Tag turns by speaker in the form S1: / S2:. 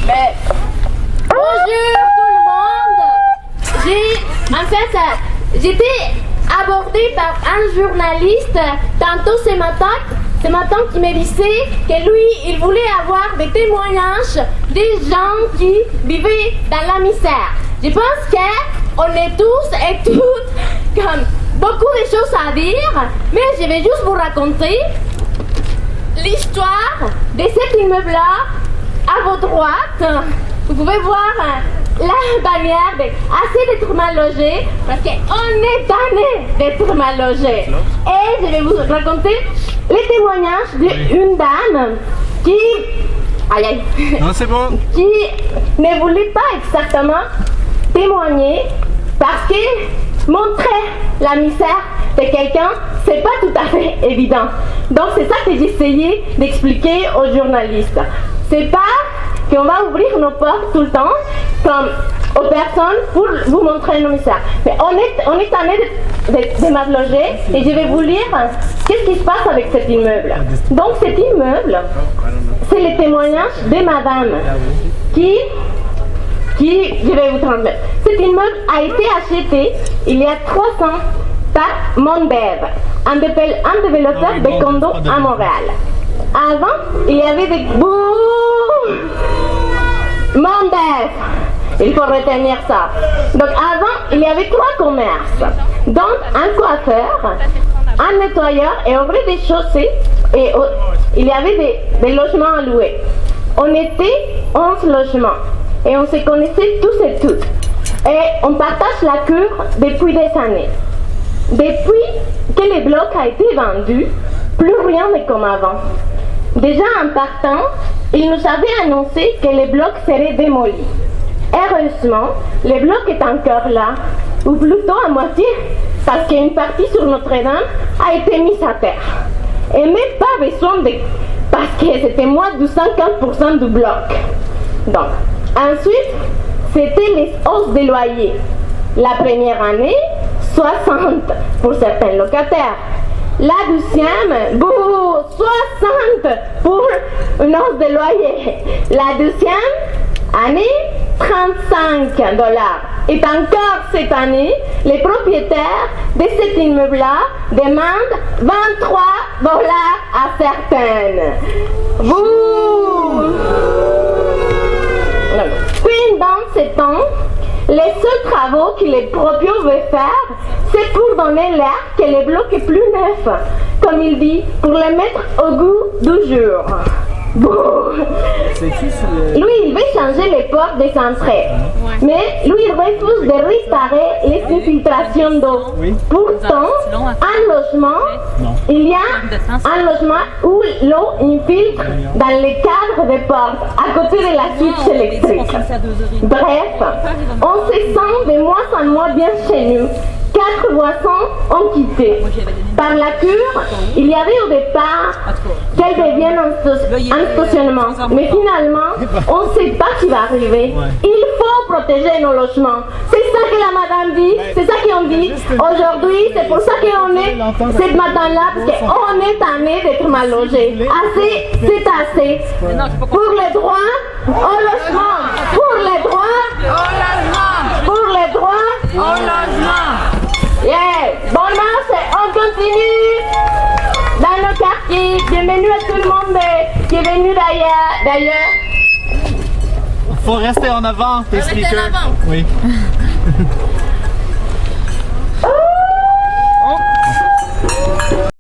S1: Mais bonjour tout le monde. J'étais abordée par un journaliste tantôt ce matin qui me disait que lui, il voulait avoir des témoignages des gens qui vivaient dans la misère. Je pense qu'on est tous et toutes comme beaucoup de choses à dire, mais je vais juste vous raconter l'histoire de cet immeuble-là à votre droite. Vous pouvez voir la bannière de assez d'être mal logé, parce qu'on est tanné d'être mal logé. Et je vais vous raconter les témoignages d'une dame qui... Aïe aïe.
S2: Non, c'est bon.
S1: Qui ne voulait pas exactement témoigner parce que montrer la misère de quelqu'un, c'est pas tout à fait évident. Donc c'est ça que j'essayais d'expliquer aux journalistes. C'est pas qu'on va ouvrir nos portes tout le temps comme aux personnes pour vous montrer nos misères. Mais on est tanné de mal loger et je vais vous lire qu'est-ce qui se passe avec cet immeuble. Donc cet immeuble, c'est le témoignage de madame qui je vais vous transmettre. Cet immeuble a été acheté il y a 3 ans par Mondev, un développeur de condos à Montréal. Avant, il y avait des... Mondev, il faut retenir ça. Donc avant, il y avait 3 commerces. Donc un coiffeur, un nettoyeur et ouvrier des chaussées. Et il y avait des logements à louer. On était 11 logements. Et on se connaissait tous et toutes. Et on partage la cure depuis des années. Depuis que le bloc a été vendu, plus rien n'est comme avant. Déjà en partant, il nous avait annoncé que le bloc serait démoli. Heureusement, le bloc est encore là, ou plutôt à moitié, parce qu'une partie sur Notre-Dame a été mise à terre. Et même pas besoin de... parce que c'était moins de 50% du bloc. Donc, ensuite, c'était les hausses des loyers. La première année, 60 pour certains locataires. La deuxième, 60 pour une hausse de loyer. La deuxième année, 35 $. Et encore cette année, les propriétaires de cet immeuble-là demandent 23 $ à certaines. Puis dans ce temps, les seuls travaux que les proprios veulent faire, c'est pour donner l'air que le bloc est plus neuf, comme il dit, pour le mettre au goût du jour. Lui, il veut changer les portes des entrées, mais lui, il refuse de réparer les infiltrations d'eau. Pourtant, il y a un logement où l'eau infiltre dans les cadres des portes, à côté de la switch électrique. Bref, on se sent de moins en moins bien chez nous. 4 voisins ont quitté. Par la cure, il y avait au départ qu'elle devienne un stationnement. Mais finalement, on ne sait pas ce qui va arriver. Il faut protéger nos logements. C'est ça que la madame dit, c'est ça qu'on dit. Aujourd'hui, c'est pour ça qu'on est ce matin-là, parce qu'on est tanné d'être mal logé. Assez, c'est assez. Pour les droits, au logement. Pour les droits, au logement. Pour les droits, au logement. Yeah! Bon dimanche, on continue dans le quartier. Bienvenue à tout le monde qui est venu d'ailleurs.
S2: Faut rester en avant, tes speakers.
S3: Rester en avant.
S2: Oui.